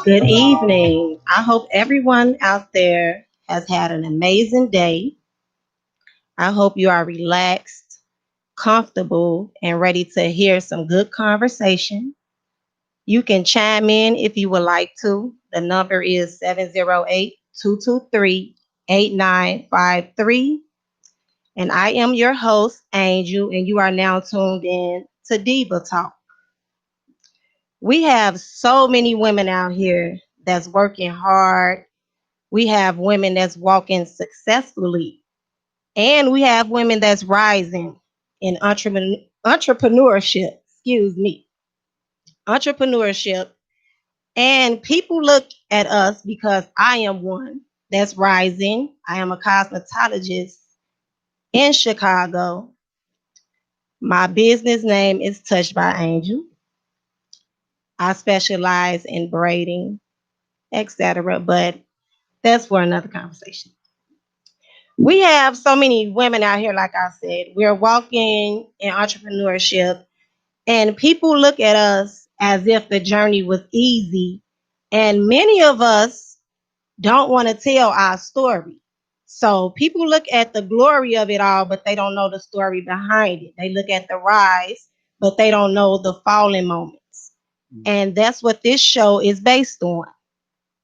Good evening. I hope everyone out there has had an amazing day. I hope you are relaxed, comfortable, and ready to hear some good conversation. You can chime in if you would like to. The number is 708-223-8953. And I am your host, Angel, and you are now tuned in to Diva Talk. We have so many women out here that's working hard. We have women that's walking successfully, and we have women that's rising in entrepreneurship. Excuse me, entrepreneurship. And people look at us because I am one that's rising. I am a cosmetologist in Chicago. My business name is Touched by Angel. I specialize in braiding, etc. But that's for another conversation. We have so many women out here, like I said, we're walking in entrepreneurship, and people look at us as if the journey was easy. And many of us don't want to tell our story. So people look at the glory of it all, but they don't know the story behind it. They look at the rise, but they don't know the falling moments. And that's what this show is based on.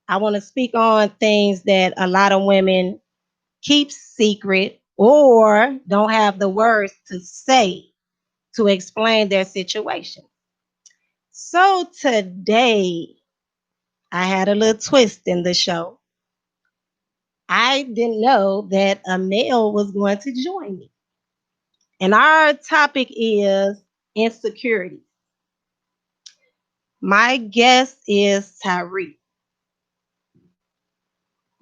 I want to speak on things that a lot of women keep secret or don't have the words to say to explain their situation. So today, I had a little twist in the show. I didn't know that a male was going to join me. And our topic is insecurity. My guest is Tyree.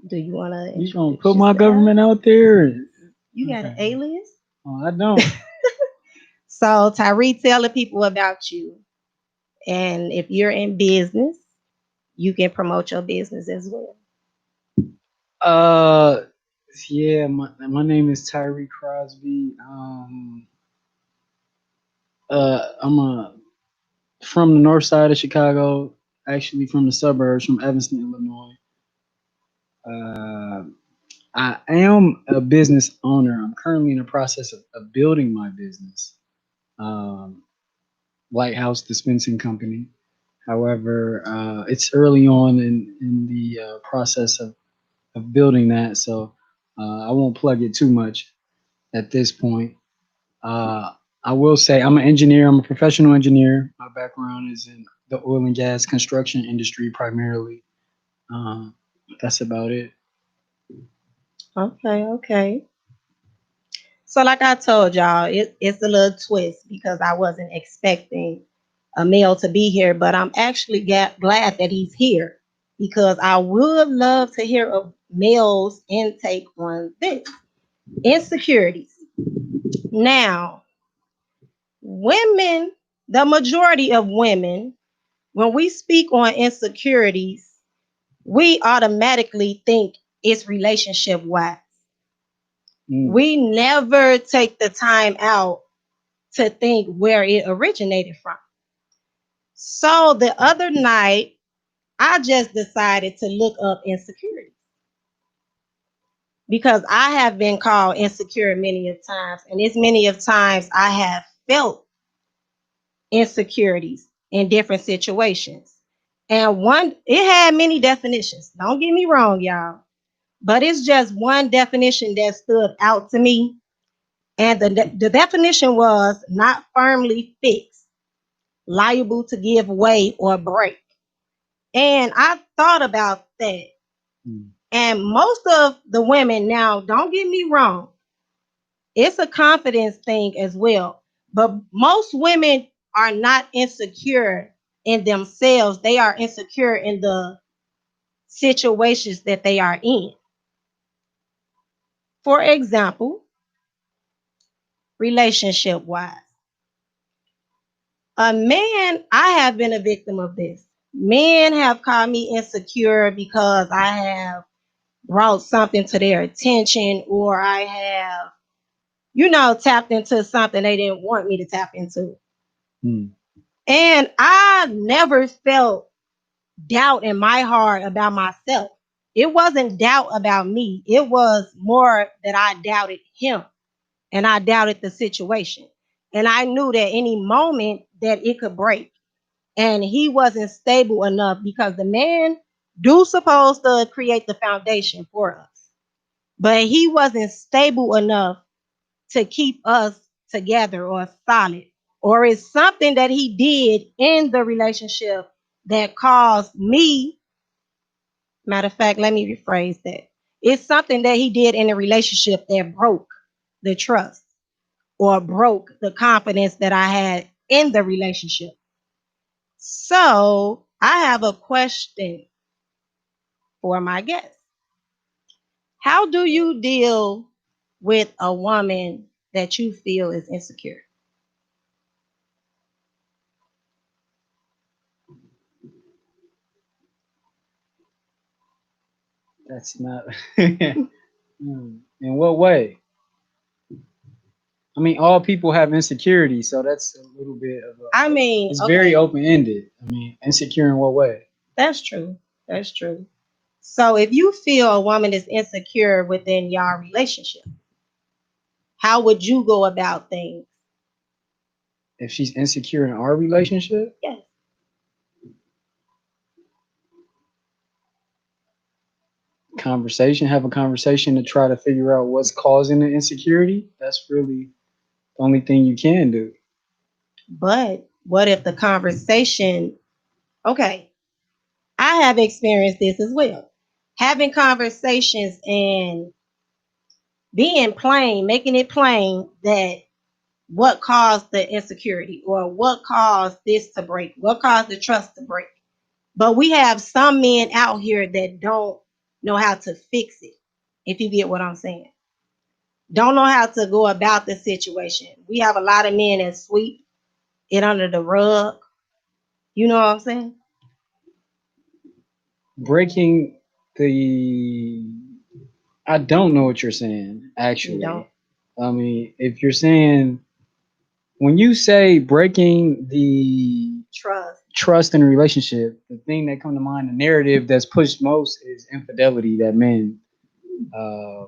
Do you want to? You gonna put my government out there? You got an alias? Oh, I don't. So Tyree, tell the people about you. And if you're in business, you can promote your business as well. Uh, yeah, my name is Tyree Crosby. I'm from the north side of Chicago, actually from the suburbs, from Evanston, Illinois. Uh, I am a business owner. I'm currently in the process of building my business, um, Lighthouse Dispensing Company. However, it's early on in the process of building that, so I won't plug it too much at this point. Uh, I will say I'm an engineer. I'm a professional engineer. My background is in the oil and gas construction industry primarily. Um, that's about it. Okay. So, like I told y'all, it's a little twist because I wasn't expecting a male to be here, but I'm actually glad that he's here because I would love to hear a male's intake on this insecurities. Now, women, the majority of women, when we speak on insecurities, we automatically think it's relationship wise. We never take the time out to think where it originated from. So the other night, I just decided to look up insecurity because I have been called insecure many of times, and it's many of times I have felt insecurities in different situations. And one, it had many definitions. Don't get me wrong, y'all, but it's just one definition that stood out to me. And the definition was not firmly fixed, liable to give way or break. And I thought about that. And most of the women now, don't get me wrong, it's a confidence thing as well. But most women are not insecure in themselves. They are insecure in the situations that they are in. For example, relationship wise. A man, I have been a victim of this. Men have called me insecure because I have brought something to their attention or I have, tapped into something they didn't want me to tap into. And I never felt doubt in my heart about myself. It wasn't doubt about me. It was more that I doubted him and I doubted the situation. And I knew that any moment that it could break. And he wasn't stable enough because the man do supposed to create the foundation for us. But he wasn't stable enough to keep us together or solid. Or it's something that he did in the relationship that caused me. Matter of fact, let me rephrase that. It's something that he did in a relationship that broke the trust or broke the confidence that I had in the relationship. So I have a question for my guest. How do you deal with a woman that you feel is insecure? That's not. In what way? I mean, all people have insecurity, so that's a little bit of a. I mean, It's very okay, open ended. I mean, insecure in what way? that's true. That's true. So if you feel a woman is insecure within your relationship, how would you go about things? If she's insecure in our relationship, Yes. have a conversation to try to figure out what's causing the insecurity. That's really the only thing you can do. But what if the conversation, okay, I have experienced this as well. Having conversations and being plain, making it plain that what caused the insecurity or what caused this to break, what caused the trust to break. But we have some men out here that don't know how to fix it, if you get what I'm saying. Don't know how to go about the situation. We have a lot of men that sweep it under the rug. You know what I'm saying? Breaking the. I don't know what you're saying, You don't actually. I mean, if you're saying when you say breaking the trust. trust in a relationship, the thing that come to mind, the narrative that's pushed most is infidelity that men uh,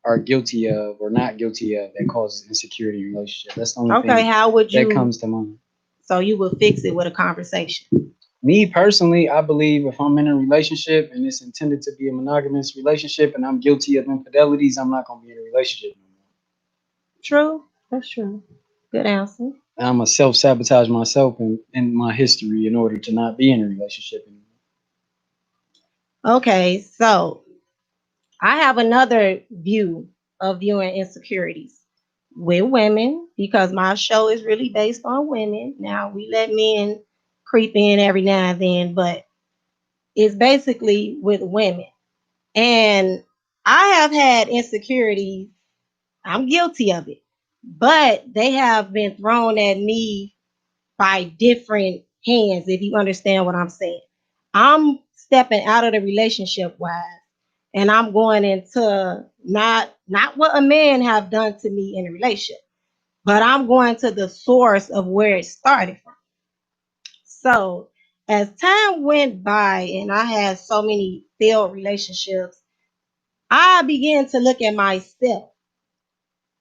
are guilty of or not guilty of that causes insecurity in a relationship. That's the only Okay, thing how would that you? comes to mind. So you would fix it with a conversation. Me personally, I believe if I'm in a relationship and it's intended to be a monogamous relationship and I'm guilty of infidelities, I'm not going to be in a relationship no more. True. That's true. Good answer. I'm going to self sabotage myself and my history in order to not be in a relationship anymore. Okay, so I have another view of viewing insecurities with women because my show is really based on women. Now we let men creep in every now and then, but it's basically with women. And I have had insecurities. I'm guilty of it, but they have been thrown at me by different hands, if you understand what I'm saying. I'm stepping out of the relationship wise and I'm going into not what a man have done to me in a relationship, but I'm going to the source of where it started from. So as time went by and I had so many failed relationships, I began to look at myself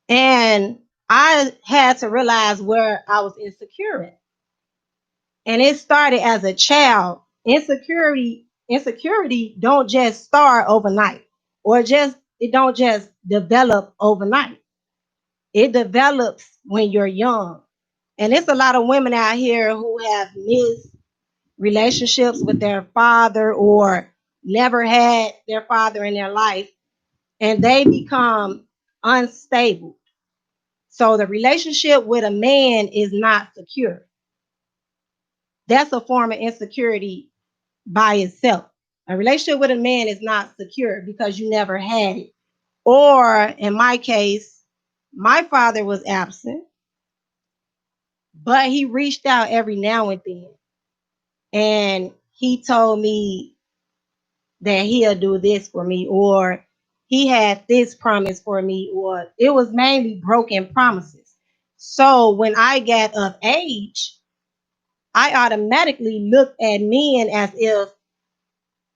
and I had to realize where I was insecure in. And it started as a child. Insecurity don't just start overnight or just it don't just develop overnight. It develops when you're young. And it's a lot of women out here who have missed relationships with their father or never had their father in their life and they become unstable. So the relationship with a man is not secure. That's a form of insecurity by itself. A relationship with a man is not secure because you never had it. Or in my case, my father was absent, but he reached out every now and then. And he told me that he'll do this for me, or he had this promise for me, or it was mainly broken promises. So when I got of age, I automatically looked at men as if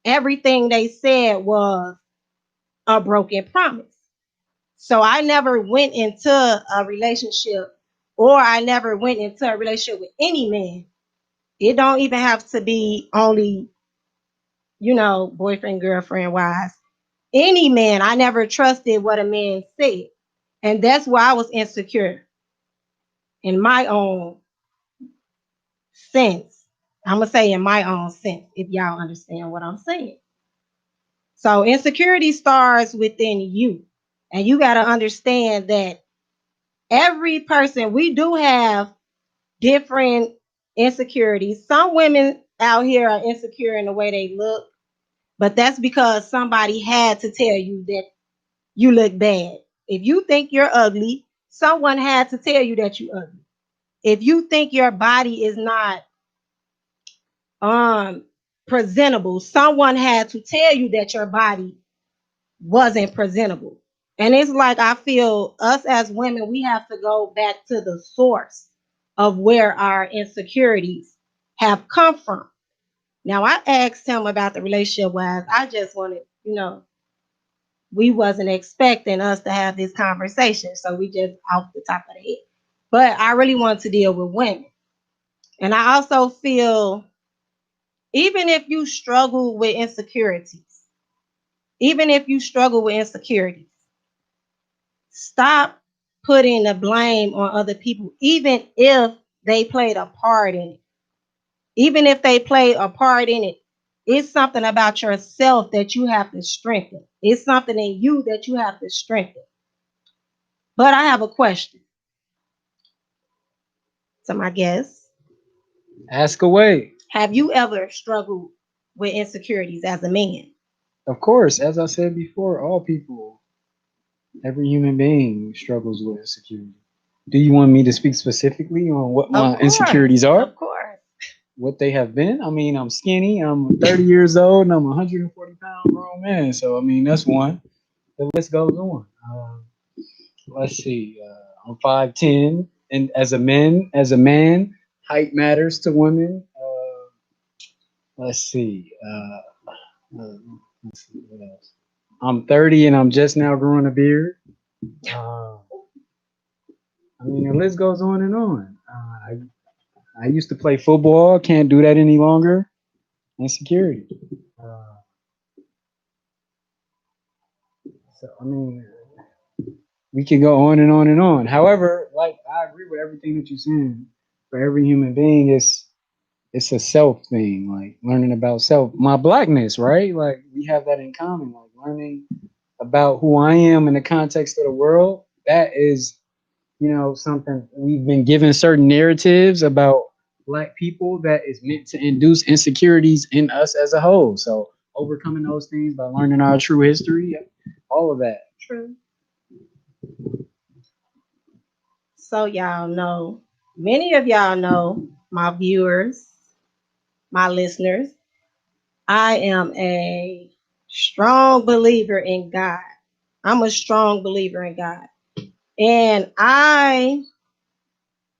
everything they said was a broken promise. So I never went into a relationship, or I never went into a relationship with any man. It don't even have to be only, boyfriend, girlfriend wise. Any man, I never trusted what a man said. And that's why I was insecure in my own sense. I'm going to say in my own sense, if y'all understand what I'm saying. So insecurity starts within you. And you got to understand that every person, we do have different insecurities. Some women out here are insecure in the way they look, but that's because somebody had to tell you that you look bad. If you think you're ugly, someone had to tell you that you're ugly. If you think your body is not um presentable, someone had to tell you that your body wasn't presentable. And it's like I feel us as women, we have to go back to the source of where our insecurities have come from. Now I asked him about the relationship wise. I just wanted, we wasn't expecting us to have this conversation. So we just off the top of the head. But I really want to deal with women. And I also feel even if you struggle with insecurities, even if you struggle with insecurities, stop putting the blame on other people, even if they played a part in it. Even if they played a part in it, it's something about yourself that you have to strengthen. It's something in you that you have to strengthen. But I have a question to my guests. Ask away. Have you ever struggled with insecurities as a man? Of course, as I said before, all people, every human being struggles with insecurity. Do you want me to speak specifically on what Of my course. insecurities are? Of course. What they have been? I mean, I'm skinny, I'm 30 years old, and I'm a 140-pound grown man. So, I mean, that's one. The list goes on. Let's see. I'm 5'10", and as a man, height matters to women. Let's see. Uh, let's see what else. I'm 30 and I'm just now growing a beard. Uh, I mean, the list goes on and on. I used to play football. Can't do that any longer. Insecurity. Uh, so I mean, we can go on and on and on. However, like I agree with everything that you're saying. For every human being, it's a self thing, like learning about self. My blackness, right? Like we have that in common. Like learning about who I am in the context of the world. That is, something we've been given certain narratives about black people that is meant to induce insecurities in us as a whole. So overcoming those things by learning our true history, all of that. True. So y'all know, many of y'all know, my viewers, my listeners, I am a strong believer in God. I'm a strong believer in God. And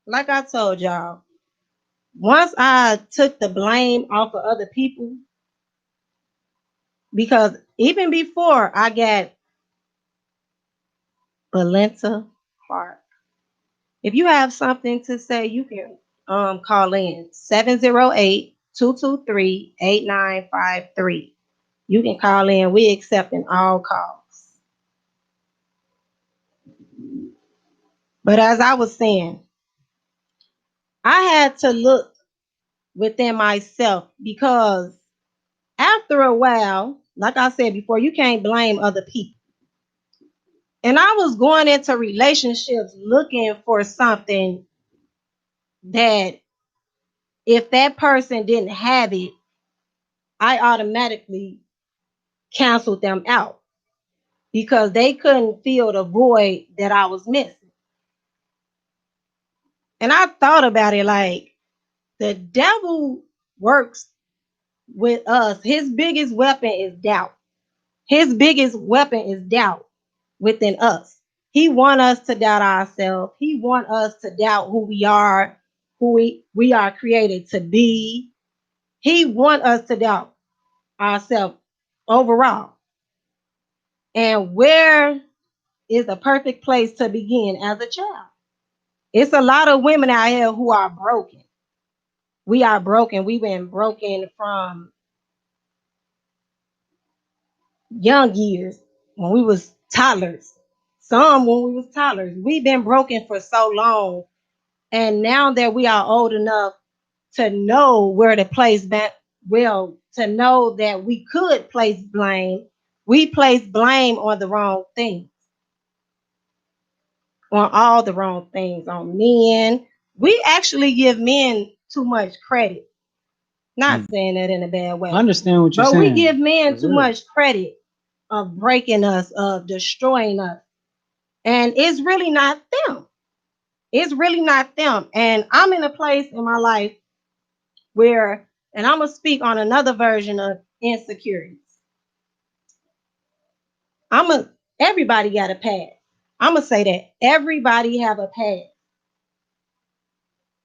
like I told y'all, once I took the blame off of other people, because even before I got Valenta Clark, if you have something to say, you can call in 708-223-8953. You can call in. We accepting all calls. But as I was saying, I had to look within myself because after a while, like I said before, you can't blame other people. And I was going into relationships looking for something that if that person didn't have it, I automatically canceled them out because they couldn't fill the void that I was missing. And I thought about it like the devil works with us. His biggest weapon is doubt. His biggest weapon is doubt within us. He want us to doubt ourselves. He want us to doubt who we are, who we are created to be. He wants us to doubt ourselves overall. And where is the perfect place to begin as a child? It's a lot of women out here who are broken. We are broken. We've been broken from young years when we was toddlers. Some when we was toddlers. We've been broken for so long. And now that we are old enough to know where to place back, well, to know that we could place blame, we place blame on the wrong things, on all the wrong things, on men. We actually give men too much credit. Not Mm. saying that in a bad I way, understand what you're but we saying, give men for too real. much credit of breaking us, of destroying us. And it's really not them. It's really not them. And I'm in a place in my life where, and I'm gonna speak on another version of insecurities. I'm a Everybody got a past. I'm gonna say that everybody have a past,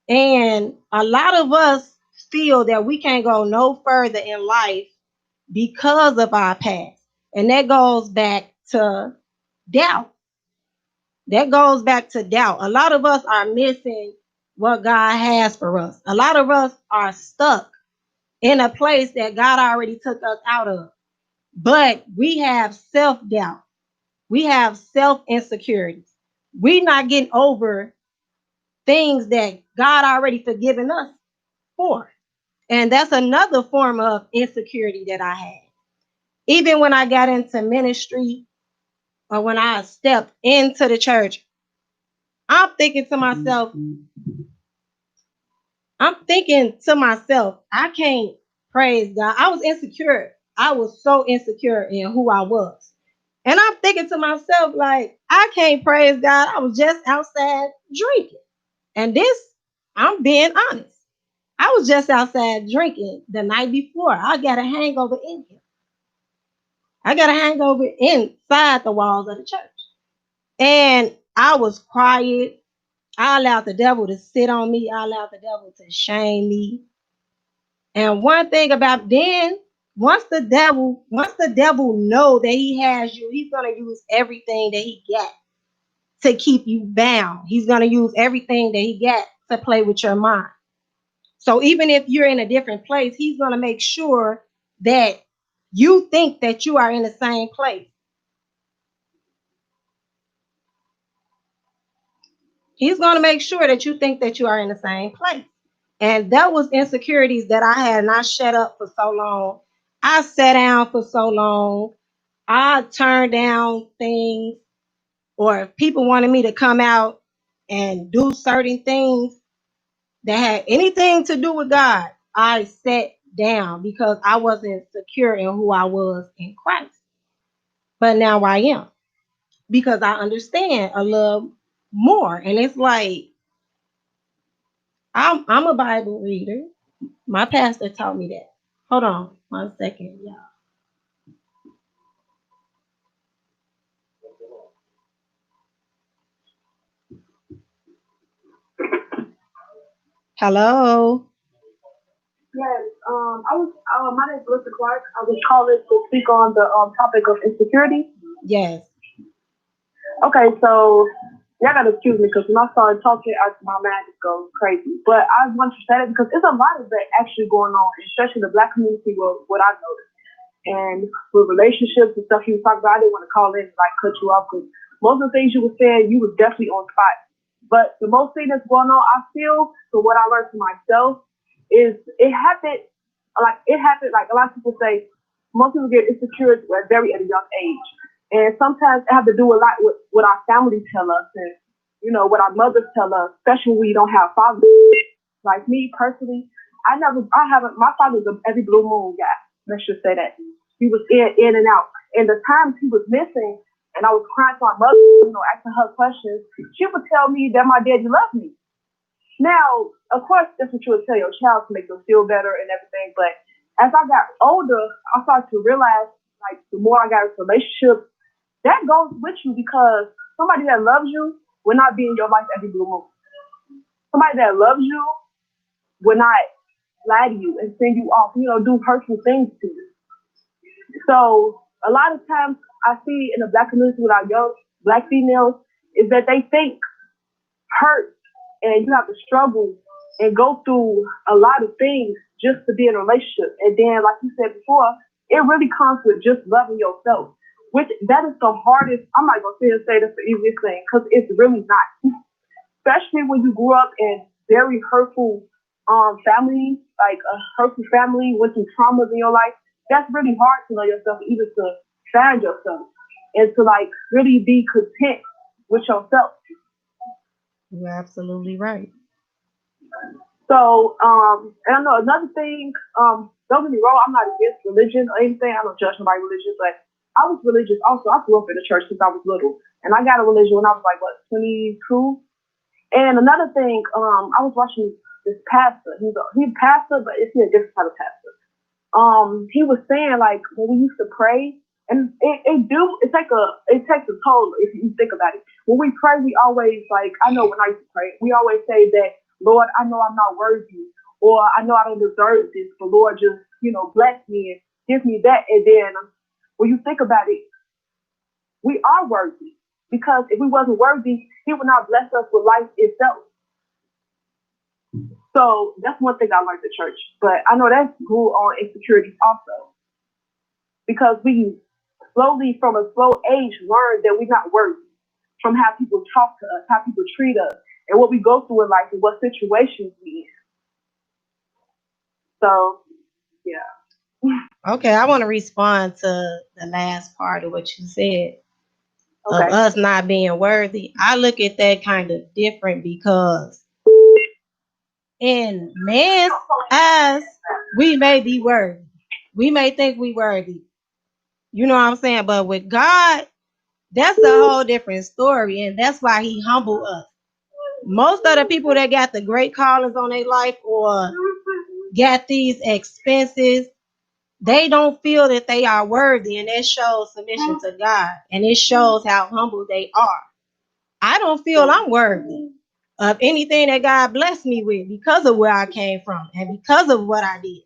and a lot of us feel that we can't go no further in life because of our past, and that goes back to doubt. That goes back to doubt. A lot of us are missing what God has for us. A lot of us are stuck in a place that God already took us out of. But we have self-doubt. We have self-insecurities. We're not getting over things that God already forgiven us for. And that's another form of insecurity that I had. Even when I got into ministry or when I stepped into the church, I'm thinking to myself, I can't praise God. I was insecure. I was so insecure in who I was. And I'm thinking to myself, like, I can't praise God. I was just outside drinking. And this, I'm being honest. I was just outside drinking the night before. I got a hangover in here. I got a hangover inside the walls of the church. And I was quiet. I allowed the devil to sit on me. I allowed the devil to shame me. And one thing about then, once the devil know that he has you, he's gonna use everything that he got to keep you bound. He's gonna use everything that he got to play with your mind. So even if you're in a different place, he's gonna make sure that you think that you are in the same place. He's gonna make sure that you think that you are in the same place. And that was insecurities that I had, and I shut up for so long. I sat down for so long. I turned down things, or if people wanted me to come out and do certain things that had anything to do with God, I sat down because I wasn't secure in who I was in Christ. But now I am, because I understand a little more. And it's like I'm a Bible reader. My pastor taught me that. Hold on 1 second, y'all. Hello. Yes, my name is Melissa Clark. I was calling to speak on the topic of insecurity. Yes. Okay, so y'all gotta excuse me because when I started talking, my mind just goes crazy. But I want to say that because it's a lot of that actually going on, especially in the Black community. What I noticed, and with relationships and stuff you was talking about, I didn't want to call in and like cut you off because most of the things you were saying, you were definitely on spot. But the most thing that's going on, I feel, for what I learned for myself, is it happened like a lot of people say, most people get insecure at a young age. And sometimes it has to do a lot with what our families tell us and, what our mothers tell us, especially when we don't have fathers. Like me personally, my father was an every blue moon guy. Let's just say that. He was in and out. And the times he was missing, and I was crying to my mother, asking her questions, she would tell me that my daddy loved me. Now, of course, that's what you would tell your child to make them feel better and everything. But as I got older, I started to realize, like, the more I got into relationships, that goes with you because somebody that loves you will not be in your life every blue moon. Somebody that loves you will not lie to you and send you off, do hurtful things to you. So a lot of times I see in the black community with our young black females is that they think hurt and you have to struggle and go through a lot of things just to be in a relationship. And then, like you said before, it really comes with just loving yourself, which that is the hardest. I'm not going to sit and say that's the easiest thing because it's really not. Especially when you grew up in very hurtful family, like a hurtful family with some traumas in your life. That's really hard to know yourself, even to find yourself and to like really be content with yourself. You're absolutely right. So, and I know another thing, don't get me wrong, I'm not against religion or anything. I don't judge nobody's religion, but I was religious also. I grew up in the church since I was little. And I got a religion when I was like, 22? And another thing, I was watching this pastor. He's a pastor, but it's a different type of pastor. He was saying like when we used to pray, and it takes a toll if you think about it. When we pray, we always like, I know when I used to pray, we always say that, Lord, I know I'm not worthy, or I know I don't deserve this, but Lord, just bless me and give me that. And then when you think about it, we are worthy, because if we wasn't worthy, He would not bless us with life itself. So that's one thing I learned at church. But I know that grew on insecurities also. Because we slowly, from a slow age, learn that we're not worthy from how people talk to us, how people treat us, and what we go through in life and what situations we in. So, yeah. Okay, I want to respond to the last part of what you said of Okay. us not being worthy. I look at that kind of different because in man's eyes, we may be worthy. We may think we worthy. You know what I'm saying? But with God, that's a whole different story. And that's why He humbled us. Most of the people that got the great callings on their life or got these expenses, they don't feel that they are worthy. And that shows submission to God. And it shows how humble they are. I don't feel I'm worthy of anything that God blessed me with because of where I came from and because of what I did.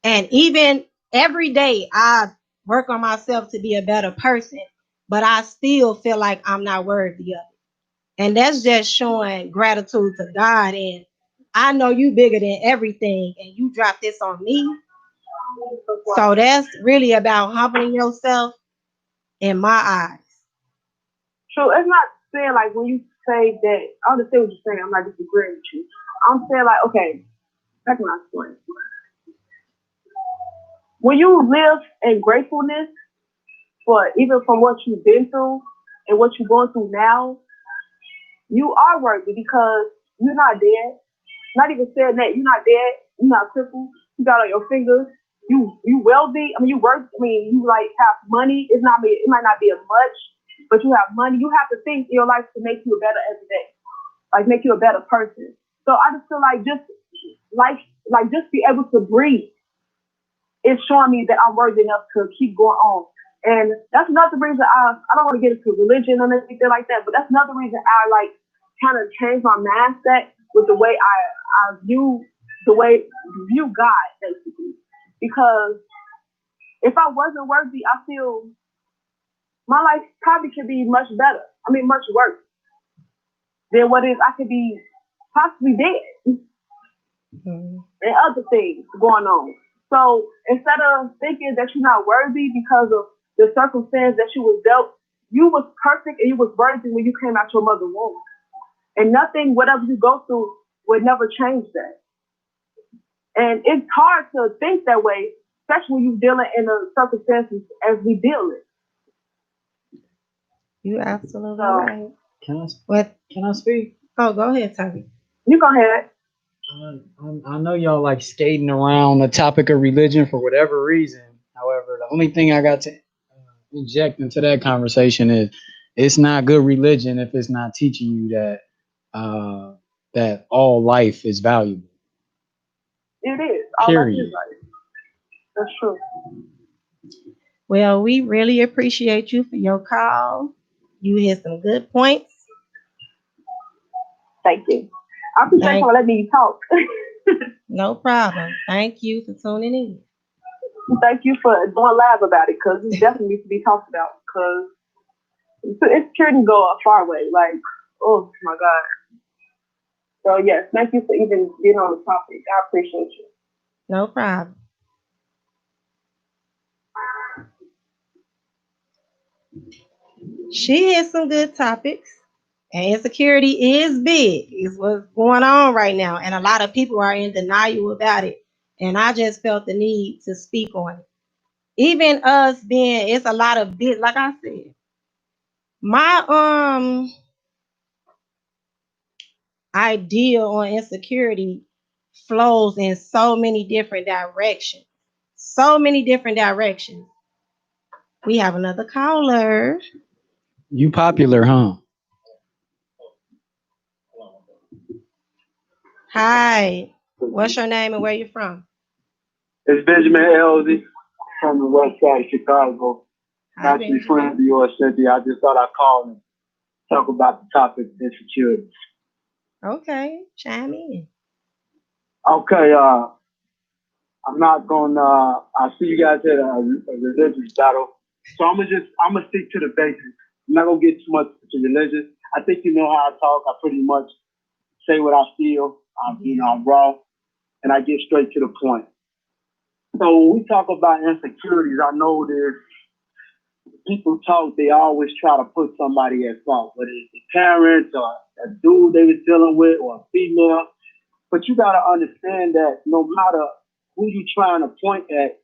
And even every day I work on myself to be a better person, but I still feel like I'm not worthy of it. And that's just showing gratitude to God. And I know you bigger than everything and you dropped this on me. So that's really about humbling yourself in my eyes. So it's not saying like when you say that, I understand what you're saying. I'm not disagreeing with you. I'm saying like, okay, how can I explain? When you live in gratefulness for even from what you've been through and what you're going through now, you are worthy because you're not dead. Not even saying that you're not dead, you're not crippled, you got on your fingers, you wealthy. I mean, you work. I mean, you like have money. It might not be as much, but you have money. You have to think in your life to make you a better every day, like make you a better person. So I just feel like just be able to breathe is showing me that I'm worthy enough to keep going on. And that's another reason I don't want to get into religion or anything like that, but that's another reason I like kind of changed my mindset with the way I view God, basically. Because if I wasn't worthy, I feel my life probably could be much better. I mean, much worse than what is. I could be possibly dead and other things going on. So instead of thinking that you're not worthy because of the circumstance that you was dealt, you was perfect and you was worthy when you came out your mother's womb. And nothing, whatever you go through, would never change that. And it's hard to think that way, especially when you're dealing in the circumstances as we deal with. You're absolutely right. Can I speak? Oh, go ahead, Tommy. You go ahead. I know y'all like skating around the topic of religion for whatever reason. However, the only thing I got to inject into that conversation is it's not good religion if it's not teaching you that all life is valuable. It is. All life is valuable. That's true. Well, we really appreciate you for your call. You hit some good points. Thank you. I appreciate you for letting me talk. No problem. Thank you for tuning in. Thank you for doing live about it because it definitely needs to be talked about because insecurity can go a far way. Like, oh my God. So yes, thank you for even being on the topic. I appreciate you. No problem. She has some good topics. And insecurity is big, is what's going on right now. And a lot of people are in denial about it. And I just felt the need to speak on it. Even us being, it's a lot of big, like I said, my idea on insecurity flows in so many different directions. So many different directions. We have another caller. You popular, huh? Hi. What's your name and where you from? It's Benjamin Elsie from the west side of Chicago. Hi, Actually, friend Benjamin. of yours, Cynthia. I just thought I'd call and talk about the topic of insecurity. Okay, chime in. Okay, I'm not gonna. I see you guys had a religious battle, so I'm gonna stick to the basics. I'm not gonna get too much into religion. I think you know how I talk. I pretty much say what I feel. I'm raw, and I get straight to the point. So when we talk about insecurities, I know there's people talk, they always try to put somebody at fault, whether it's the parents or a dude they was dealing with or a female. But you gotta understand that no matter who you trying to point at,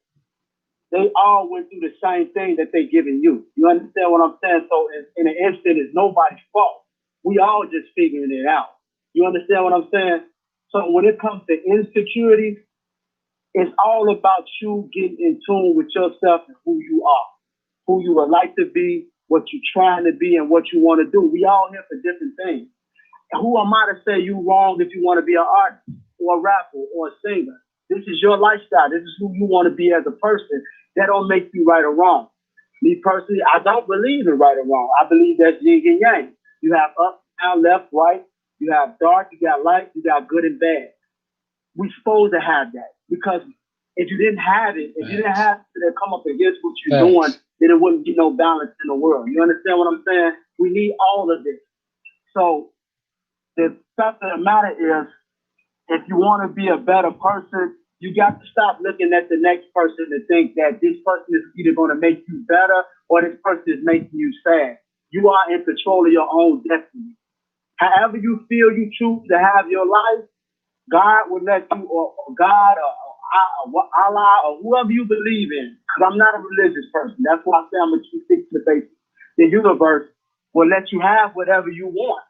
they all went through the same thing that they giving you. You understand what I'm saying? So in an instant, it's nobody's fault. We all just figuring it out. You understand what I'm saying? So when it comes to insecurity, it's all about you getting in tune with yourself and who you are, who you would like to be, what you're trying to be, and what you want to do. We all here for different things. And who am I to say you wrong if you want to be an artist or a rapper or a singer? This is your lifestyle. This is who you want to be as a person. That don't make you right or wrong. Me personally, I don't believe in right or wrong. I believe that's yin and yang. You have up, down, left, right. You have dark, you got light, you got good and bad. We're supposed to have that because if you didn't have it, if you didn't Facts. have it to come up against what you're doing, Facts. then it wouldn't be no balance in the world. You understand what I'm saying? We need all of this. So the fact of the matter is, if you want to be a better person, you got to stop looking at the next person and think that this person is either going to make you better or this person is making you sad. You are in control of your own destiny. However you feel you choose to have your life, God will let you, or God, or Allah, or whoever you believe in. Because I'm not a religious person. That's why I say I'm going to stick to the basics. The universe will let you have whatever you want.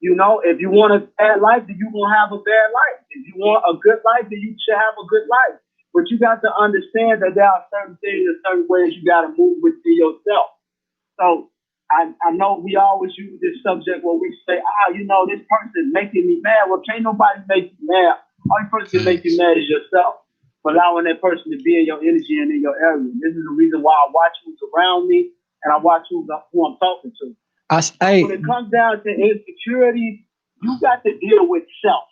You know, if you want a bad life, then you're going to have a bad life. If you want a good life, then you should have a good life. But you got to understand that there are certain things and certain ways you got to move within yourself. So I know we always use this subject where we say, this person is making me mad. Well, can't nobody make you mad. Only person that make you Facts. mad is yourself for allowing that person to be in your energy and in your area. This is the reason why I watch who's around me and I watch who I'm talking to. When Hey, it comes down to insecurity, you got to deal with self.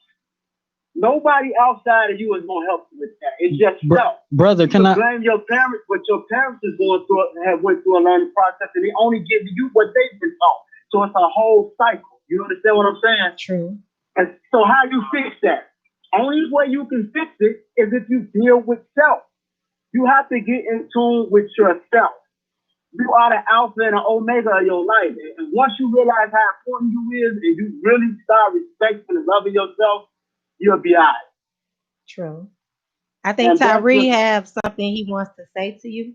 Nobody outside of you is gonna help you with that. It's just self. brother, You can can I? blame your parents, but your parents is going through have went through a learning process, and they only give you what they've been taught. So it's a whole cycle. You understand what I'm saying? True. And so how you fix that? Only way you can fix it is if you deal with self. You have to get in tune with yourself. You are the alpha and the omega of your life. And once you realize how important you is and you really start respecting and loving yourself, you'll be all right. True. I think And that's Tyree just, have something he wants to say to you. oh,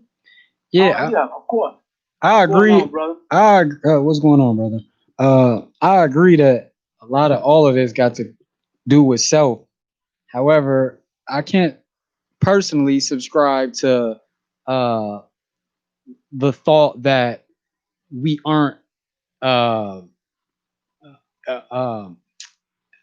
Yeah, yeah, of course. I What's going on, agree. brother? What's going on, brother? I agree that a lot of all of this got to do with self. However, I can't personally subscribe to uh, the thought that we aren't uh, uh, um,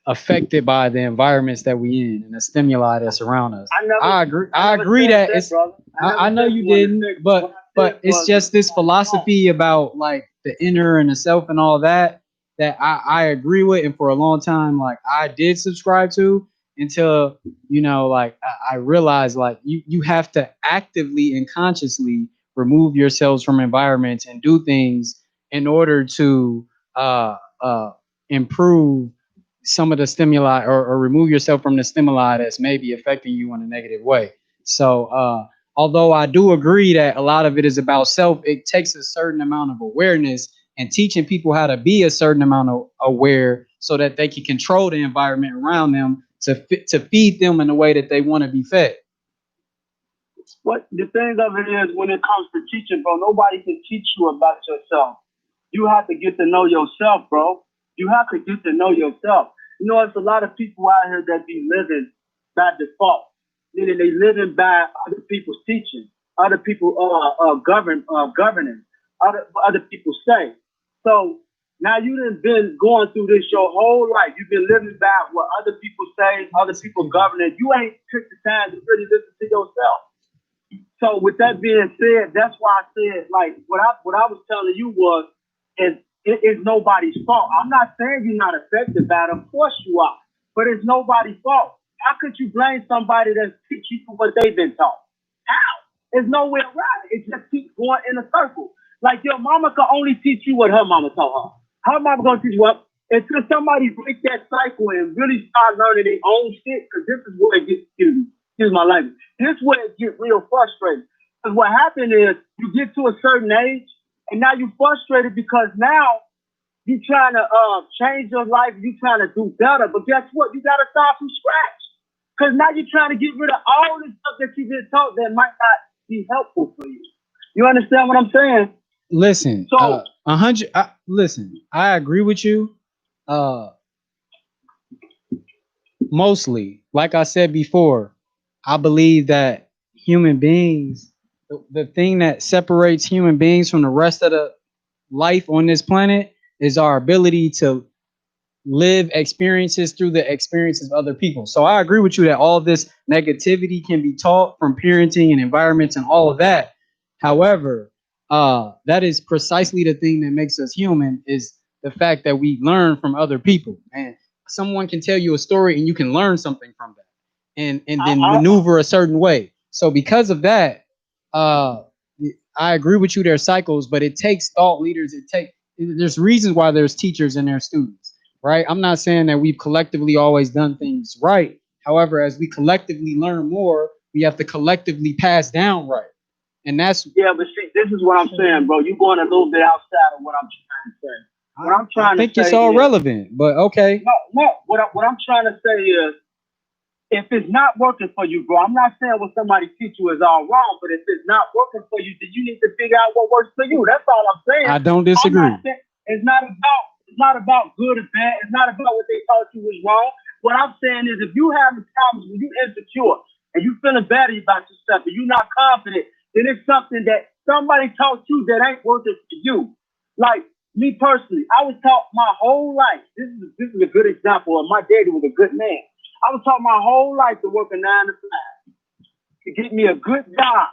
affected by the environments that we in and the stimuli that surround us. I never, I agree. I I never agree said that that, it's. brother. I I never know said you you want to didn't, fix. What I but said it's was, just this you wrong. philosophy about like the inner and the self and all that that I agree with, and for a long time, like I did subscribe to, until, like I realized like you have to actively and consciously remove yourselves from environments and do things in order to uh, uh, improve some of the stimuli, or remove yourself from the stimuli that's maybe affecting you in a negative way. So, although I do agree that a lot of it is about self, it takes a certain amount of awareness and teaching people how to be a certain amount of aware so that they can control the environment around them to feed them in the way that they want to be fed. What the thing of it is, when it comes to teaching, bro, nobody can teach you about yourself. You have to get to know yourself, bro. You have to get to know yourself. It's a lot of people out here that be living by default, meaning they living by other people's teaching, other people governing, other people say. So now you done been going through this your whole life. You've been living by what other people say, other people governing. You ain't took the time to really listen to yourself. So with that being said, that's why I said, like, what I was telling you was, it is nobody's fault. I'm not saying you're not affected by it. Of course you are. But it's nobody's fault. How could you blame somebody that's teaching you for what they've been taught? How? There's no way around it. It just keeps going in a circle. Like your mama can only teach you what her mama taught her. Her mama gonna teach you what? Until somebody break that cycle and really start learning their own shit, because this is where it gets, excuse my language, this is where it gets real frustrating. Because what happened is you get to a certain age and now you're frustrated because now you're trying to change your life, you're trying to do better. But guess what? You got to start from scratch. Because now you're trying to get rid of all the stuff that you've been taught that might not be helpful for you. You understand what I'm saying? Listen, So, 100. Listen, I agree with you. Mostly, like I said before, I believe that human beings, the thing that separates human beings from the rest of the life on this planet is our ability to live experiences through the experiences of other people. So I agree with you that all this negativity can be taught from parenting and environments and all of that. However, that is precisely the thing that makes us human, is the fact that we learn from other people. And someone can tell you a story and you can learn something from that and then maneuver a certain way. So because of that, uh, I agree with you, there's cycles, but it takes thought leaders. There's reasons why there's teachers and there's students, right? I'm not saying that we've collectively always done things right. However, as we collectively learn more, we have to collectively pass down right. And that's, yeah, but see, this is what I'm saying, bro. You're going a little bit outside of what I'm trying to say. What I'm trying I think to say it's all is, relevant, but okay. No. What I'm trying to say is, if it's not working for you, bro, I'm not saying what somebody teach you is all wrong, but if it's not working for you, then you need to figure out what works for you. That's all I'm saying. I don't disagree. It's not about good or bad. It's not about what they taught you was wrong. What I'm saying is, if you having problems, when you insecure and you feeling bad about yourself and you're not confident, then it's something that somebody taught you that ain't working for you. Like me personally, I was taught my whole life. This is a good example of my daddy was a good man. I was taught my whole life to work a 9 to 5 to get me a good job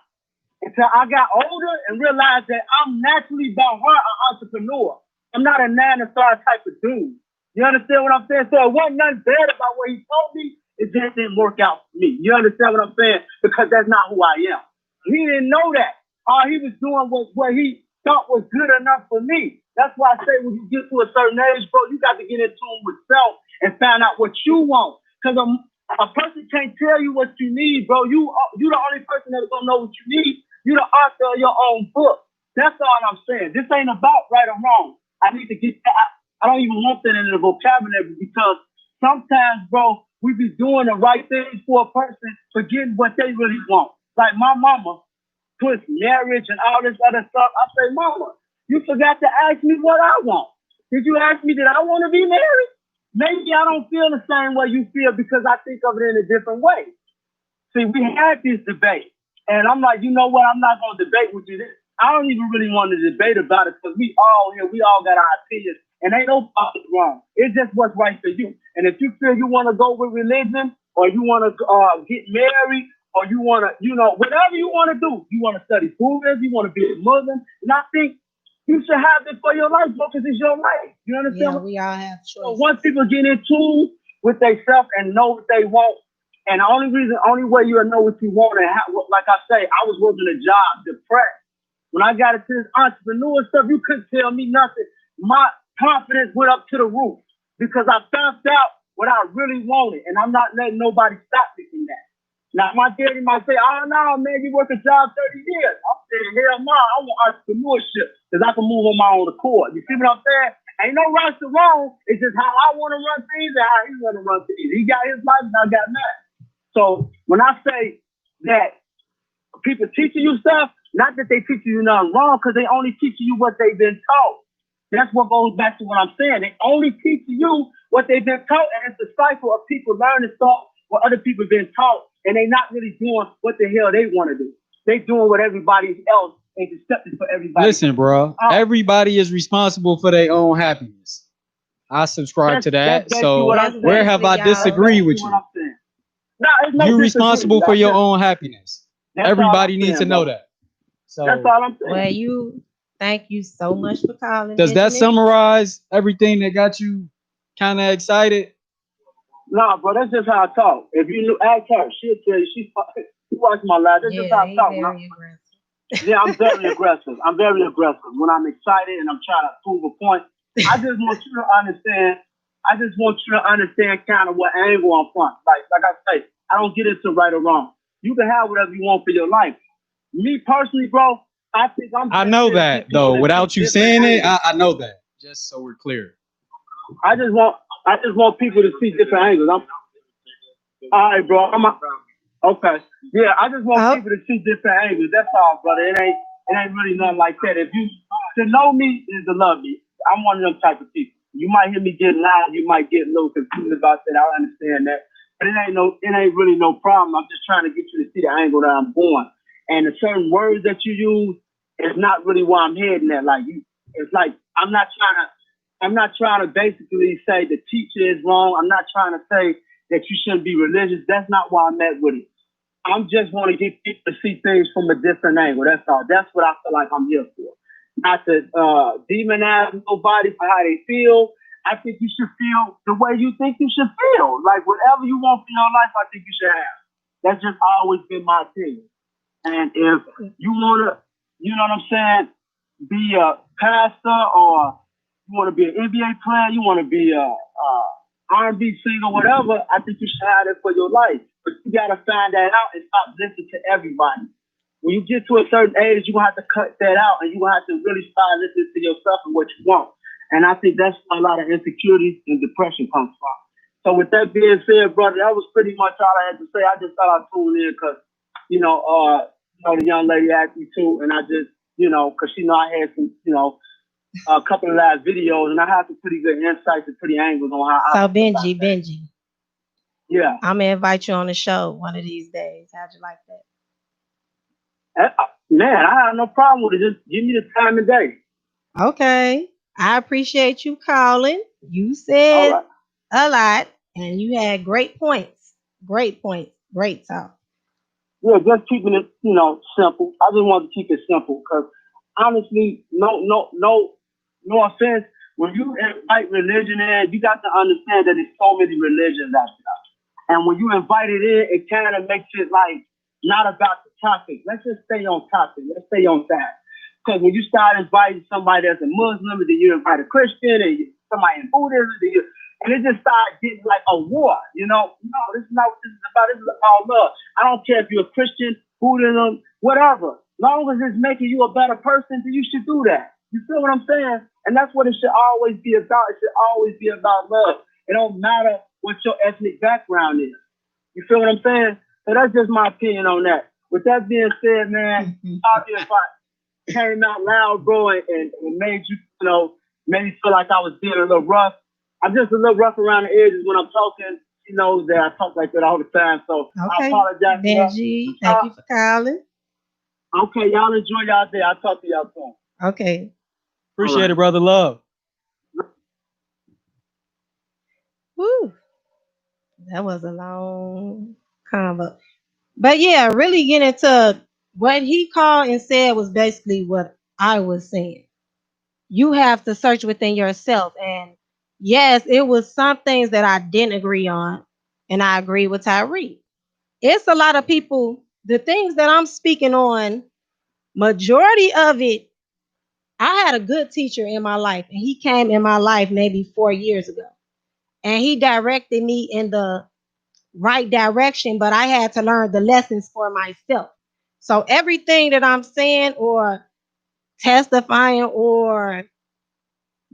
until I got older and realized that I'm naturally by heart an entrepreneur. I'm not a 9 to 5 type of dude. You understand what I'm saying? So it wasn't nothing bad about what he told me. It just didn't work out for me. You understand what I'm saying? Because that's not who I am. He didn't know that. All he was doing was what he thought was good enough for me. That's why I say when you get to a certain age, bro, you got to get in tune with self and find out what you want. Because a person can't tell you what you need, bro. You the only person that's gonna know what you need. You the author of your own book. That's all I'm saying. This ain't about right or wrong. I need to get that. I don't even want that in the vocabulary, because sometimes, bro, we be doing the right things for a person, forgetting what they really want. Like my mama puts marriage and all this other stuff. I say, Mama, you forgot to ask me what I want. Did you ask me that I want to be married? Maybe I don't feel the same way you feel because I think of it in a different way. See, we had this debate, and I'm like, you know what? I'm not going to debate with you. I don't even really want to debate about it, because we all got our opinions, and ain't no wrong. It's just what's right for you. And if you feel you want to go with religion, or you want to get married, or you want to, whatever you want to do, you want to study Buddhism, you want to be a Muslim, and I think you should have it for your life, because it's your life. You understand? Yeah, we all have choices. So once people get in tune with themselves and know what they want. And the only way you'll know what you want and how, like I say, I was working a job, depressed. When I got into this entrepreneur stuff, you couldn't tell me nothing. My confidence went up to the roof because I found out what I really wanted, and I'm not letting nobody stop me from that. Now, my daddy might say, "Oh no, man, you work a job 30 years." I'm saying, "Hell no, I want entrepreneurship because I can move on my own accord." You see what I'm saying? Ain't no right or wrong. It's just how I want to run things and how he want to run things. He got his life, and I got mine. So when I say that people teaching you stuff, not that they teaching you nothing wrong, because they only teaching you what they've been taught. That's what goes back to what I'm saying. They only teaching you what they've been taught, and it's a cycle of people learning stuff what other people have been taught, and they not really doing what the hell they want to do. They doing what everybody else is accepted for everybody. Listen, bro. Everybody is responsible for their own happiness. I subscribe to that. So where have I disagreed with you? No, it's no You're responsible for your own happiness. Everybody needs to know that. So that's all I'm saying. Well, thank you so much for calling. Does that Benjamin. summarize everything that got you kind of excited? Nah, bro, that's just how I talk. If you ask her, she'll tell you. She watch my live. That's just how I talk. Yeah, I'm very aggressive. I'm very aggressive when I'm excited and I'm trying to prove a point. I just want you to understand. I just want you to understand kind of what angle I'm from. Like I say, I don't get into right or wrong. You can have whatever you want for your life. Me personally, bro, I think I know that though. Without you saying it, I know that. Just so we're clear. I just want people to see different angles. All right, bro. Okay. Yeah, I just want people to see different angles. That's all, brother. It ain't really nothing like that. If you to know me is to love me. I'm one of them type of people. You might hear me get loud. You might get a little confused about that. I understand that, but it ain't really no problem. I'm just trying to get you to see the angle that I'm going. And the certain words that you use is not really where I'm heading at. Like it's like I'm not trying to basically say the teacher is wrong. I'm not trying to say that you shouldn't be religious. That's not why I'm at with it. I'm just want to get people to see things from a different angle. That's all. That's what I feel like I'm here for. Not to demonize nobody for how they feel. I think you should feel the way you think you should feel. Like whatever you want for your life, I think you should have. That's just always been my opinion. And if you want to, you know what I'm saying, be a pastor or you want to be an NBA player, you want to be a R&B singer, whatever, I think you should have it for your life. But you got to find that out and stop listening to everybody. When you get to a certain age, you're going to have to cut that out and you're going to have to really start listening to yourself and what you want. And I think that's a lot of insecurity and depression comes from. So with that being said, brother, that was pretty much all I had to say. I just thought I'd tune in because, the young lady asked me to, and I just, because she know I had some, a couple of live videos, and I have some pretty good insights and pretty angles on how. So Benji. Yeah. I'm gonna invite you on the show one of these days. How'd you like that? Man, I have no problem with it. Just give me the time of day. Okay. I appreciate you calling. You said a lot, and you had great points. Great talk. Yeah, just keeping it, simple. I just wanted to keep it simple because honestly, no offense. When you invite religion in, you got to understand that there's so many religions out there. And when you invite it in, it kind of makes it like not about the topic. Let's just stay on topic. Let's stay on that. Because when you start inviting somebody that's a Muslim, and then you invite a Christian, and somebody in Buddhism, and it just starts getting like a war, No, this is not what this is about. This is all love. I don't care if you're a Christian, Buddhism, whatever. As long as it's making you a better person, then you should do that. You feel what I'm saying? And that's what it should always be about. It should always be about love. It don't matter what your ethnic background is. You feel what I'm saying? So that's just my opinion on that. With that being said, man, sorry if I came out loud, bro, and made you, made me feel like I was being a little rough. I'm just a little rough around the edges when I'm talking. She knows that I talk like that all the time. So I apologize. Benji, thank you for calling. Okay, y'all enjoy y'all day. I'll talk to y'all soon. Okay. Appreciate it, brother. Love. Woo. That was a long convo. But yeah, really get into what he called and said was basically what I was saying. You have to search within yourself. And Yes, it was some things that I didn't agree on, and I agree with Tyree. It's a lot of people, the things that I'm speaking on, majority of it, I had a good teacher in my life, and he came in my life maybe 4 years ago. And he directed me in the right direction, but I had to learn the lessons for myself. So everything that I'm saying or testifying or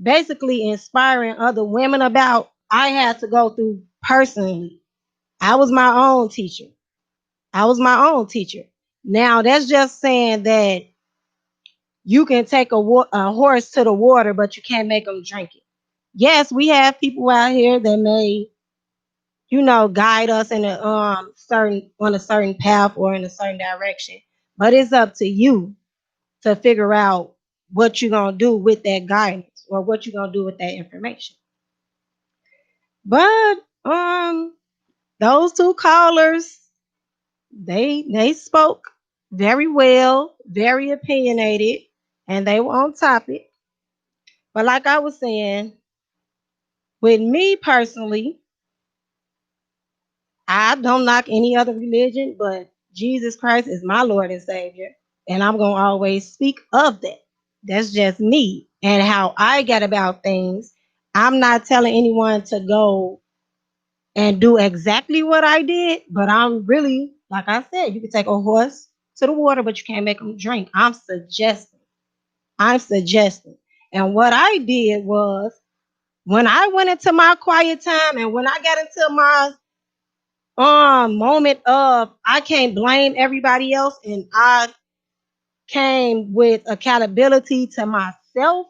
basically inspiring other women about, I had to go through personally. I was my own teacher. I was my own teacher. Now, that's just saying that you can take a horse to the water, but you can't make them drink it. Yes, we have people out here that may, guide us in a certain on a certain path or in a certain direction. But it's up to you to figure out what you're gonna do with that guidance or what you're gonna do with that information. But those two callers, they spoke very well, very opinionated, and they were on topic. But like I was saying, with me personally, I don't knock any other religion, but Jesus Christ is my Lord and Savior. And I'm going to always speak of that. That's just me and how I get about things. I'm not telling anyone to go and do exactly what I did, but I'm really, like I said, you can take a horse to the water, but you can't make them drink. I'm suggesting. I'm suggesting. And what I did was when I went into my quiet time and when I got into my moment of I can't blame everybody else and I came with accountability to myself,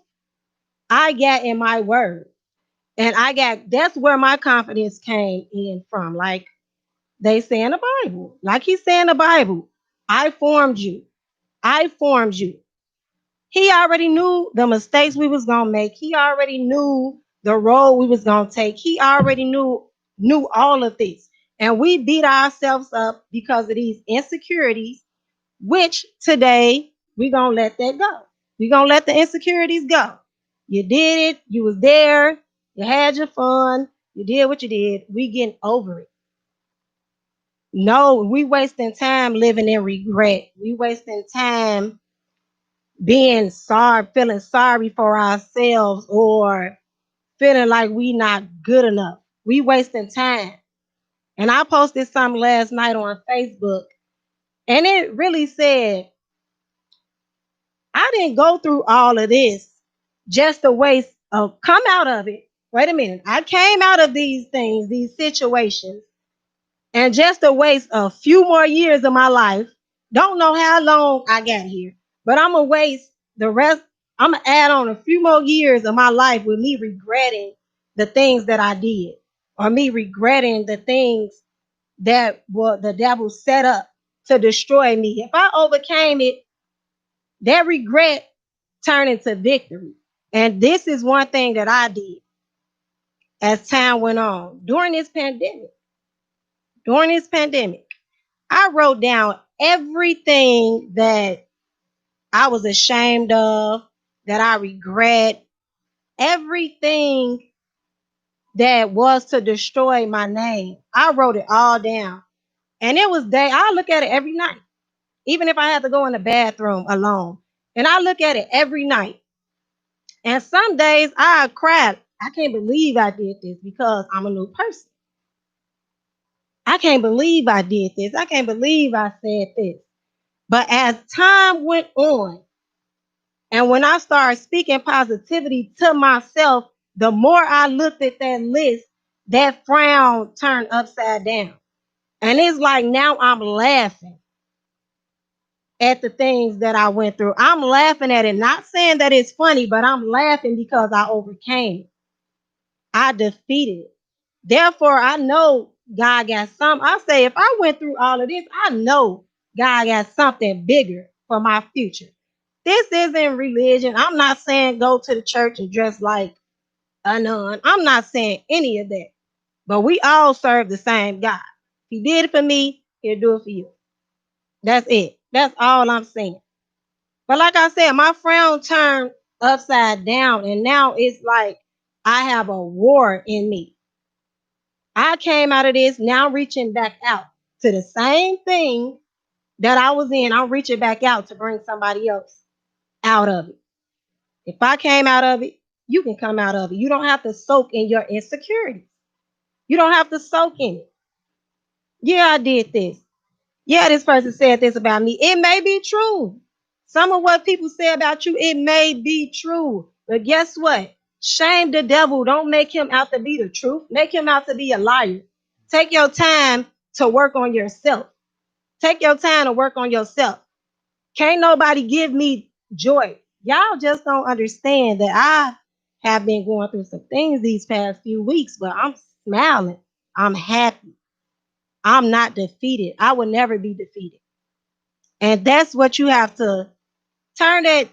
I got in my word. And that's where my confidence came in from. Like they say in the Bible, like he said in the Bible, I formed you. I formed you. He already knew the mistakes we was gonna make. He already knew the road we was gonna take. He already knew all of this. And we beat ourselves up because of these insecurities, which today we gonna let that go. We gonna let the insecurities go. You did it, you was there, you had your fun, you did what you did. We getting over it. No, we wasting time living in regret. We wasting time being sorry, feeling sorry for ourselves or feeling like we not good enough. We wasting time. And I posted something last night on Facebook and it really said, I didn't go through all of this just to waste come out of it. Wait a minute. I came out of these things, these situations, and just to waste a few more years of my life. Don't know how long I got here, but I'm gonna waste the rest. I'm gonna add on a few more years of my life with me regretting the things that I did, or me regretting the things that the devil set up to destroy me. If I overcame it, that regret turned into victory. And this is one thing that I did as time went on during this pandemic. During this pandemic, I wrote down everything that I was ashamed of, that I regret, everything that was to destroy my name. I wrote it all down. And it was day, I look at it every night, even if I had to go in the bathroom alone. And I look at it every night. And some days I cried. I can't believe I did this because I'm a new person. I can't believe I did this. I can't believe I said this. But as time went on, and when I started speaking positivity to myself, the more I looked at that list, that frown turned upside down. And it's like now I'm laughing at the things that I went through. I'm laughing at it, not saying that it's funny, but I'm laughing because I overcame it. I defeated it. Therefore, I know God got some. I say, if I went through all of this, I know God got something bigger for my future. This isn't religion. I'm not saying go to the church and dress like a nun. I'm not saying any of that. But we all serve the same God. If he did it for me, he'll do it for you. That's it. That's all I'm saying. But like I said, my frown turned upside down, and now it's like I have a war in me. I came out of this now reaching back out to the same thing that I was in. I'm reaching back out to bring somebody else out of it. If I came out of it, you can come out of it. You don't have to soak in your insecurities. You don't have to soak in it. Yeah, I did this. Yeah, this person said this about me. It may be true. Some of what people say about you, it may be true. But guess what? Shame the devil. Don't make him out to be the truth. Make him out to be a liar. Take your time to work on yourself. Take your time to work on yourself. Can't nobody give me joy. Y'all just don't understand that I have been going through some things these past few weeks, but I'm smiling. I'm happy. I'm not defeated. I will never be defeated. And that's what you have to turn that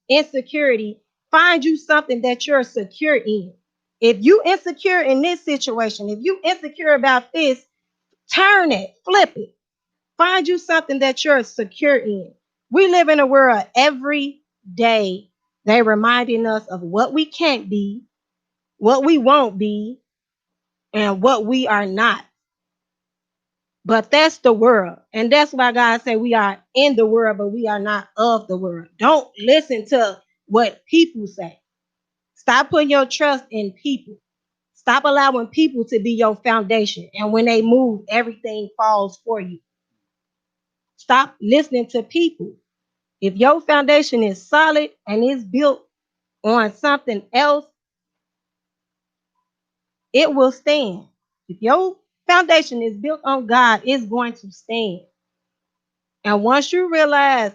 insecurity, find you something that you're secure in. If you insecure in this situation, if you insecure about this, turn it, flip it. Find you something that you're secure in. We live in a world every day. They reminding us of what we can't be, what we won't be, and what we are not. But that's the world. And that's why God said we are in the world, but we are not of the world. Don't listen to what people say. Stop putting your trust in people. Stop allowing people to be your foundation. And when they move, everything falls for you. Stop listening to people. If your foundation is solid and is built on something else, it will stand. If your foundation is built on God, it's going to stand. And once you realize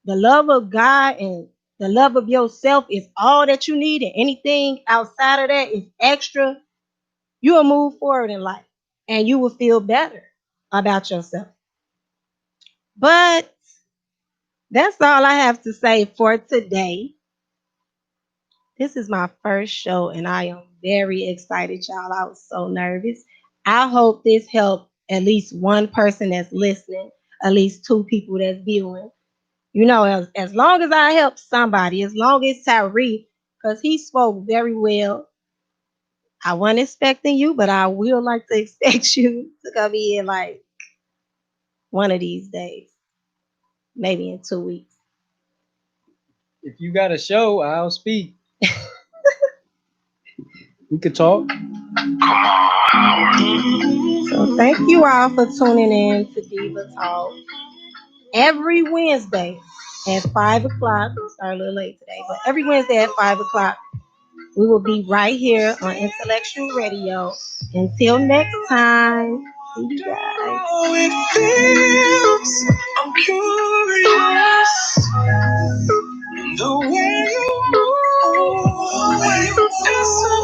the love of God and the love of yourself is all that you need, and anything outside of that is extra, you will move forward in life and you will feel better about yourself. But that's all I have to say for today. This is my first show and I am very excited, y'all. I was so nervous. I hope this helped at least one person that's listening, at least two people that's viewing. You know, as long as I help somebody, as long as Tyree, because he spoke very well. I wasn't expecting you, but I will like to expect you to come in like one of these days, maybe in 2 weeks. If you got a show, I'll speak. We could talk. So thank you all for tuning in to Diva Talk every Wednesday at 5 o'clock. We started a little late today, but every Wednesday at 5 o'clock, we will be right here on Intellectual Radio. Until next time, see you guys. It feels, I'm curious, the way you move, the way you feel so